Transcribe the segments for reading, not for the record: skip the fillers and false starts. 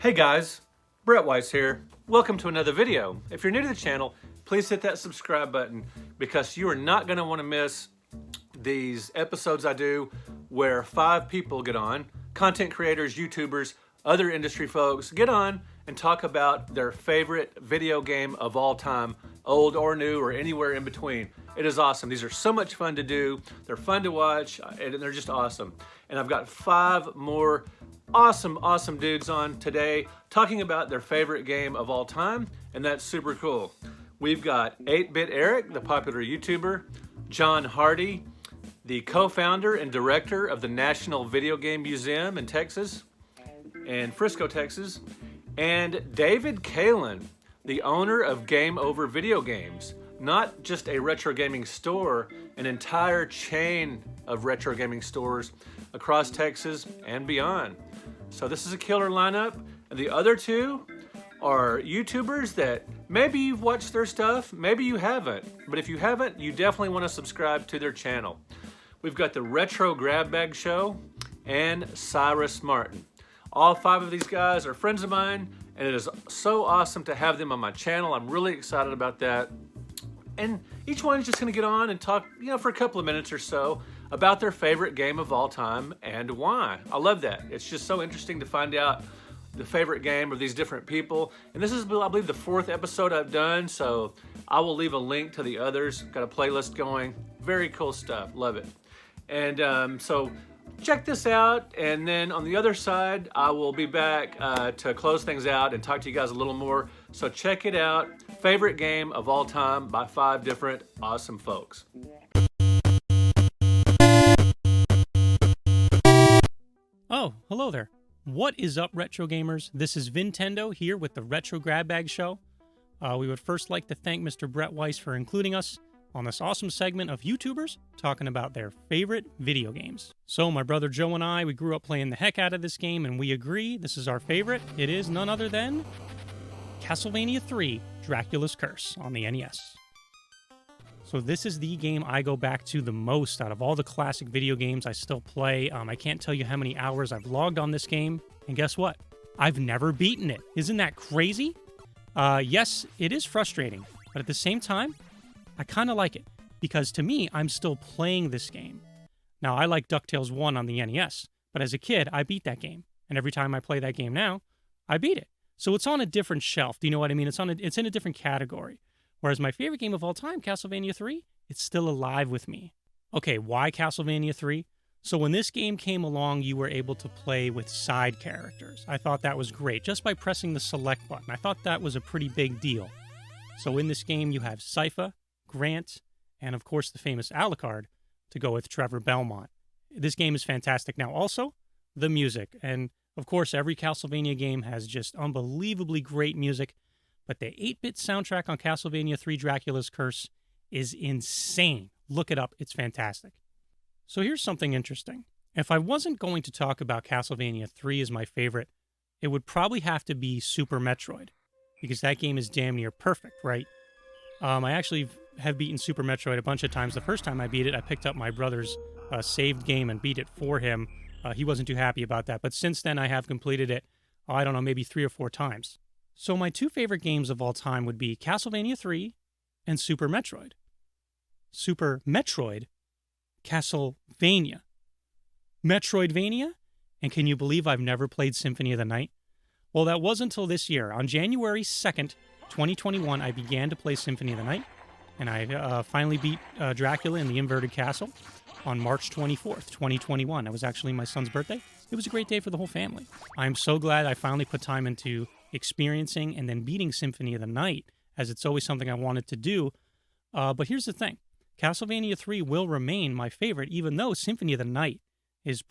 Hey guys, Brett Weiss here. Welcome to another video. If you're new to the channel, please hit that subscribe button because you are not going to want to miss these episodes I do where 5 people get on, content creators, YouTubers, other industry folks, get on and talk about their favorite video game of all time, old or new or anywhere in between. It is awesome. These are so much fun to do. They're fun to watch and they're just awesome. And I've got 5 more awesome dudes on today talking about their favorite game of all time, and that's super cool. We've got 8-Bit Eric, the popular YouTuber, John Hardie, the co-founder and director of the National Videogame Museum in Texas, and Frisco, Texas, and David Kalin, the owner of Game Over Video Games. Not just a retro gaming store, an entire chain of retro gaming stores across Texas and beyond. So this is a killer lineup. And the other 2 are YouTubers that maybe you've watched their stuff, maybe you haven't. But if you haven't, you definitely want to subscribe to their channel. We've got the Retro Grab Bag Show and Cyrus Martin. All 5 of these guys are friends of mine, and it is so awesome to have them on my channel. I'm really excited about that. And each one's just gonna get on and talk, for a couple of minutes or so about their favorite game of all time and why. I love that. It's just so interesting to find out the favorite game of these different people. And this is, I believe, the 4th episode I've done, so I will leave a link to the others. Got a playlist going. Very cool stuff. Love it. And so check this out, and then on the other side, I will be back to close things out and talk to you guys a little more. So check it out. Favorite game of all time by 5 different awesome folks. Oh, hello there. What is up, retro gamers? This is VinTendo here with the Retro Grab Bag Show. We would first like to thank Mr. Brett Weiss for including us on this awesome segment of YouTubers talking about their favorite video games. So my brother Joe and I, we grew up playing the heck out of this game, and we agree this is our favorite. It is none other than Castlevania 3, Dracula's Curse on the NES. So this is the game I go back to the most out of all the classic video games I still play. I can't tell you how many hours I've logged on this game, and guess what? I've never beaten it. Isn't that crazy? Yes, it is frustrating, but at the same time, I kind of like it, because to me, I'm still playing this game. Now, I like DuckTales 1 on the NES, but as a kid, I beat that game. And every time I play that game now, I beat it. So it's on a different shelf. Do you know what I mean? It's in a different category. Whereas my favorite game of all time, Castlevania 3, it's still alive with me. Okay, why Castlevania 3? So when this game came along, you were able to play with side characters. I thought that was great, just by pressing the select button. I thought that was a pretty big deal. So in this game, you have Sypha, Grant, and of course the famous Alucard to go with Trevor Belmont. This game is fantastic. Now also, the music. And of course, every Castlevania game has just unbelievably great music, but the 8-bit soundtrack on Castlevania 3 Dracula's Curse is insane. Look it up. It's fantastic. So here's something interesting. If I wasn't going to talk about Castlevania 3 as my favorite, it would probably have to be Super Metroid, because that game is damn near perfect, right? I actually have beaten Super Metroid a bunch of times. The first time I beat it, I picked up my brother's saved game and beat it for him. He wasn't too happy about that. But since then, I have completed it, I don't know, maybe 3 or 4 times. So my 2 favorite games of all time would be Castlevania 3 and Super Metroid. Super Metroid, Castlevania, Metroidvania, and can you believe I've never played Symphony of the Night? Well, that was until this year. On January 2nd, 2021, I began to play Symphony of the Night, and I finally beat Dracula in the Inverted Castle on March 24th, 2021. That was actually my son's birthday. It was a great day for the whole family. I'm so glad I finally put time into experiencing and then beating Symphony of the Night, as it's always something I wanted to do. But here's the thing. Castlevania 3 will remain my favorite, even though Symphony of the Night is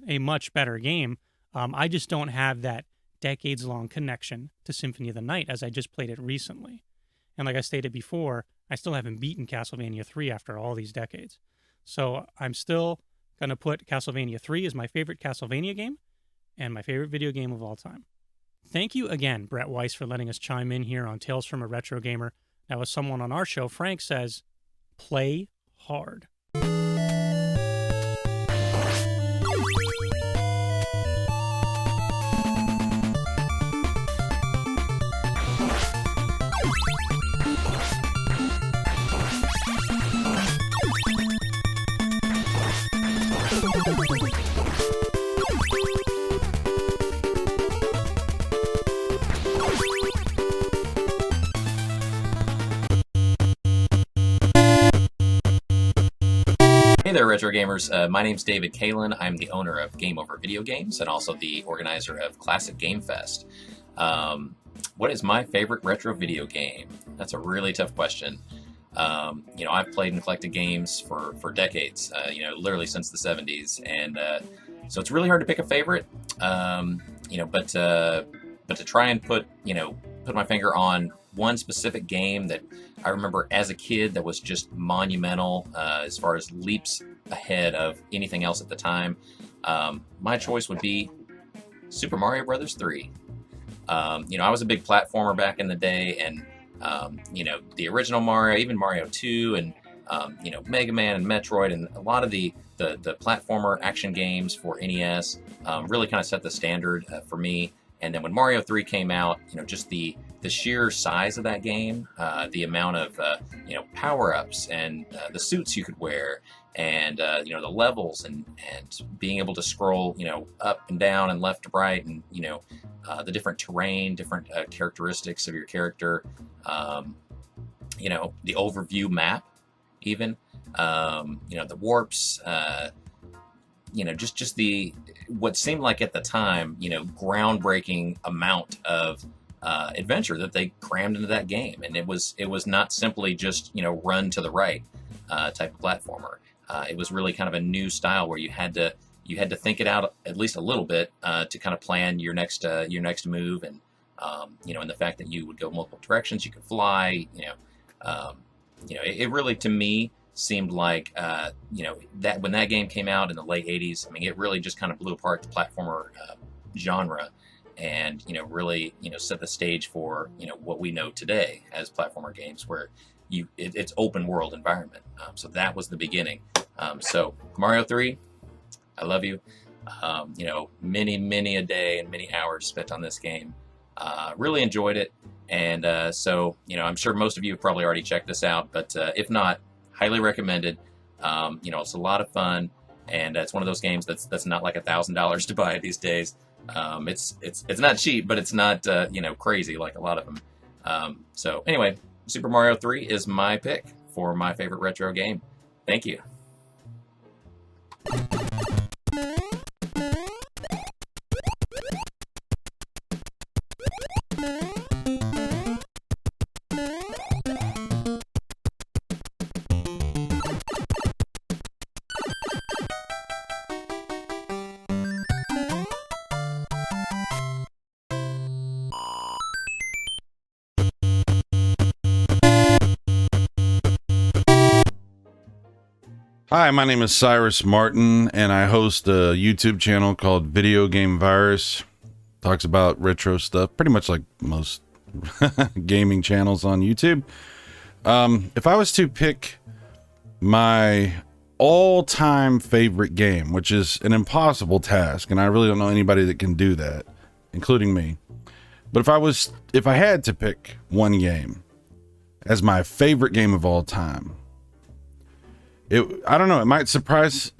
a much better game. I just don't have that decades-long connection to Symphony of the Night, as I just played it recently. And like I stated before, I still haven't beaten Castlevania 3 after all these decades. So I'm still going to put Castlevania 3 as my favorite Castlevania game and my favorite video game of all time. Thank you again, Brett Weiss, for letting us chime in here on Tales from a Retro Gamer. Now, as someone on our show, Frank, says, play hard. Hey there, Retro Gamers. My name's David Kalin. I'm the owner of Game Over Videogames and also the organizer of Classic Game Fest. What is my favorite retro video game? That's a really tough question. I've played and collected games for decades, literally since the 70s. And so it's really hard to pick a favorite, but to try and put my finger on one specific game that I remember as a kid that was just monumental as far as leaps ahead of anything else at the time. My choice would be Super Mario Brothers 3. I was a big platformer back in the day, and the original Mario, even Mario 2, and Mega Man and Metroid, and a lot of the platformer action games for NES really kind of set the standard for me. And then when Mario 3 came out, just the sheer size of that game, the amount of power-ups and the suits you could wear, and the levels, and being able to scroll up and down and left to right, and the different terrain, different characteristics of your character, the overview map, even the warps, just the what seemed like at the time, groundbreaking amount of adventure that they crammed into that game. And it was not simply just run to the right type of platformer. It was really kind of a new style where you had to think it out at least a little bit to kind of plan your next move, and and the fact that you would go multiple directions, you could fly, it really, to me, seemed like that when that game came out in the late 80s, I mean, it really just kind of blew apart the platformer genre, and really set the stage for what we know today as platformer games, where it's open world environment. So that was the beginning. So Mario 3, I love you. Many a day and many hours spent on this game. Really enjoyed it, and so I'm sure most of you have probably already checked this out, but if not, highly recommended. It's a lot of fun, and it's one of those games that's not like $1,000 to buy these days. It's not cheap, but it's not crazy like a lot of them. So anyway, Super Mario 3 is my pick for my favorite retro game. Thank you. Hi, my name is Cyrus Martin, and I host a YouTube channel called Videogames. Talks about retro stuff, pretty much like most gaming channels on YouTube. If I was to pick my all-time favorite game, which is an impossible task, and I really don't know anybody that can do that, including me. But if I had to pick one game as my favorite game of all time, I don't know, it might surprise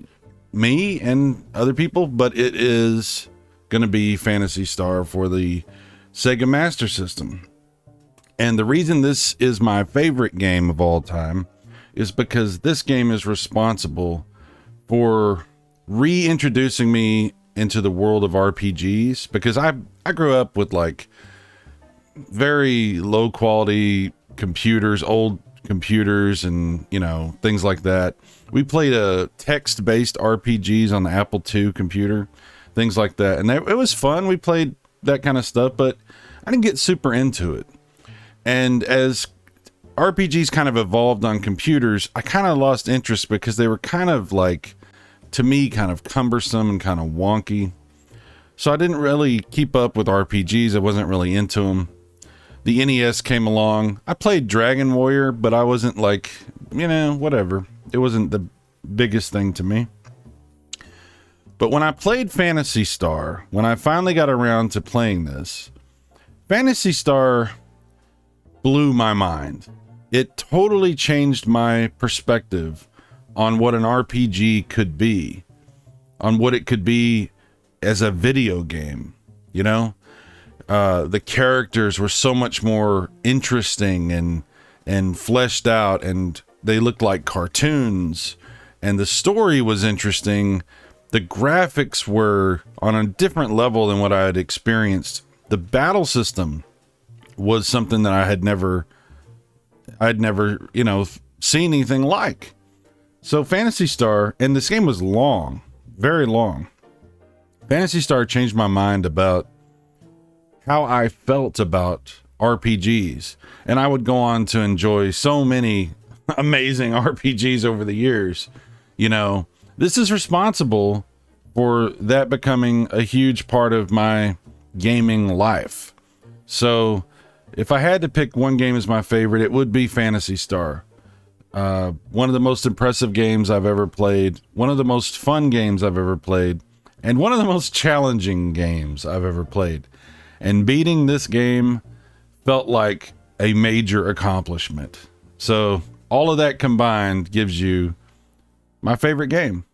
me and other people, but it is going to be Phantasy Star for the Sega Master System. And the reason this is my favorite game of all time is because this game is responsible for reintroducing me into the world of RPGs, because I grew up with like very low quality computers, old computers, and things like that. We played text-based RPGs on the Apple II computer, things like that, and it was fun. We played that kind of stuff, but I didn't get super into it. And as RPGs kind of evolved on computers, I kind of lost interest because they were kind of like, to me, kind of cumbersome and kind of wonky. So I didn't really keep up with RPGs. I wasn't really into them. The NES came along. I played Dragon Warrior, but I wasn't like, whatever. It wasn't the biggest thing to me. But when I played Phantasy Star, when I finally got around to playing this, Phantasy Star blew my mind. It totally changed my perspective on what an RPG could be, on what it could be as a video game, the characters were so much more interesting and fleshed out, and they looked like cartoons, and the story was interesting. The graphics were on a different level than what I had experienced. The battle system was something that I'd never, seen anything like. So Phantasy Star, and this game was long, very long. Phantasy Star changed my mind about how I felt about RPGs. And I would go on to enjoy so many amazing RPGs over the years. This is responsible for that becoming a huge part of my gaming life. So if I had to pick one game as my favorite, it would be Phantasy Star. One of the most impressive games I've ever played, one of the most fun games I've ever played, and one of the most challenging games I've ever played. And beating this game felt like a major accomplishment. So all of that combined gives you my favorite game.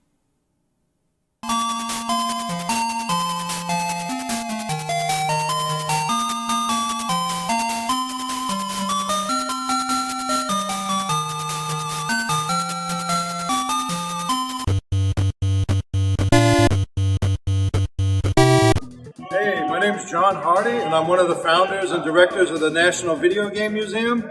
Hey, my name's John Hardie, and I'm one of the founders and directors of the National Videogame Museum.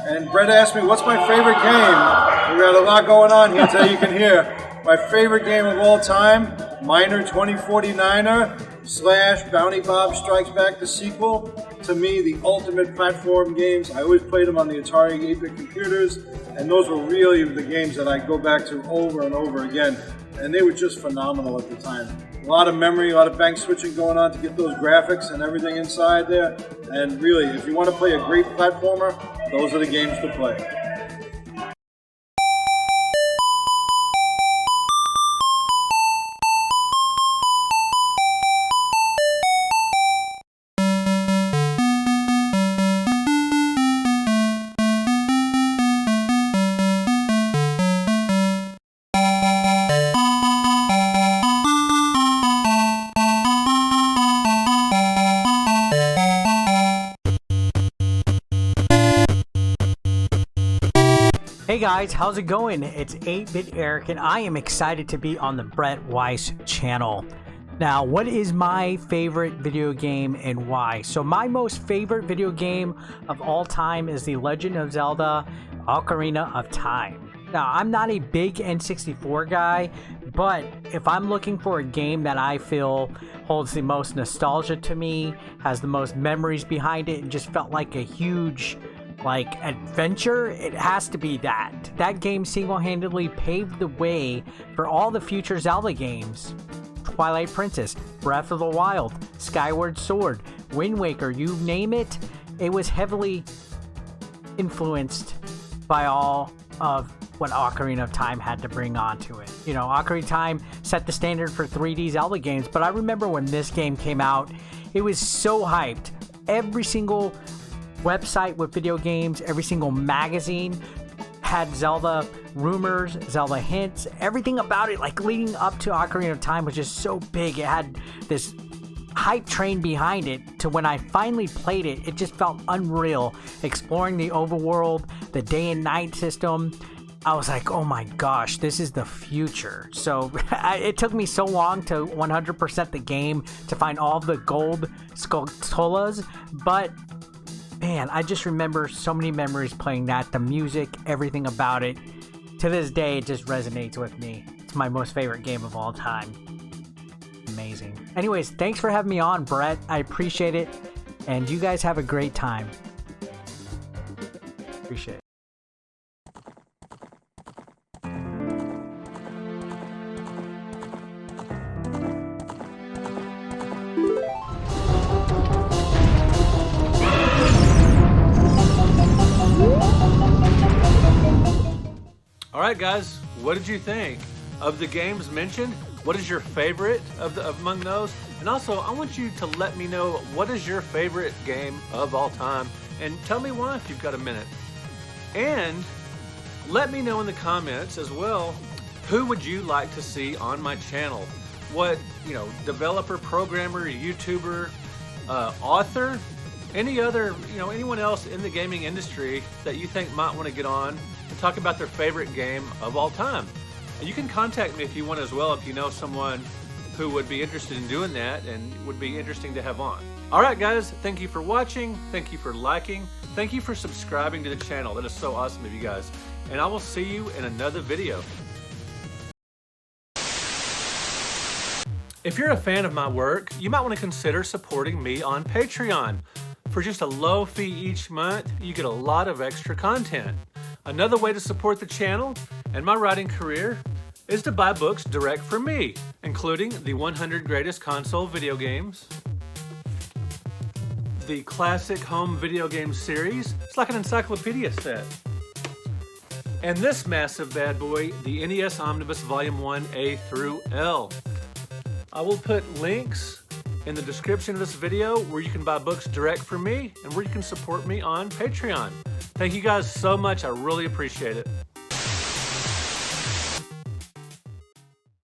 And Brett asked me, what's my favorite game? We got a lot going on here today, you can hear. My favorite game of all time, Miner 2049er / Bounty Bob Strikes Back, the sequel. To me, the ultimate platform games. I always played them on the Atari 8-bit computers, and those were really the games that I go back to over and over again. And they were just phenomenal at the time. A lot of memory, a lot of bank switching going on to get those graphics and everything inside there. And really, if you want to play a great platformer, those are the games to play. Hey guys, how's it going? It's 8-Bit Eric, and I am excited to be on the Brett Weiss channel. Now, what is my favorite video game and why? So my most favorite video game of all time is The Legend of Zelda: Ocarina of Time. Now, I'm not a big N64 guy, but if I'm looking for a game that I feel holds the most nostalgia to me, has the most memories behind it, and just felt like a huge adventure, it has to be that. That game single-handedly paved the way for all the future Zelda games. Twilight Princess, Breath of the Wild, Skyward Sword, Wind Waker, you name it, it was heavily influenced by all of what Ocarina of Time had to bring onto it. Ocarina of Time set the standard for 3D Zelda games, but I remember when this game came out, it was so hyped. Every single website with video games, every single magazine had Zelda rumors, Zelda hints, everything about it, leading up to Ocarina of Time was just so big. It had this hype train behind it to when I finally played it, it just felt unreal. Exploring the overworld, the day and night system, I was like, oh my gosh, this is the future. So it took me so long to 100% the game to find all the gold Skulltulas, but man, I just remember so many memories playing that, the music, everything about it. To this day, it just resonates with me. It's my most favorite game of all time. Amazing. Anyways, thanks for having me on, Brett. I appreciate it. And you guys have a great time. Appreciate it. All right, guys, what did you think of the games mentioned? What is your favorite among those? And also, I want you to let me know what is your favorite game of all time, and tell me why if you've got a minute. And let me know in the comments as well, who would you like to see on my channel? What, developer, programmer, YouTuber, author, any other, anyone else in the gaming industry that you think might want to get on and talk about their favorite game of all time. And you can contact me if you want as well, if you know someone who would be interested in doing that and would be interesting to have on. All right, guys, thank you for watching. Thank you for liking. Thank you for subscribing to the channel. That is so awesome of you guys. And I will see you in another video. If you're a fan of my work, you might want to consider supporting me on Patreon. For just a low fee each month, you get a lot of extra content. Another way to support the channel and my writing career is to buy books direct from me, including the 100 Greatest Console Video Games, the Classic Home Video Game Series. It's like an encyclopedia set. And this massive bad boy, the NES Omnibus Volume 1 A through L. I will put links in the description of this video where you can buy books direct from me and where you can support me on Patreon. Thank you guys so much. I really appreciate it.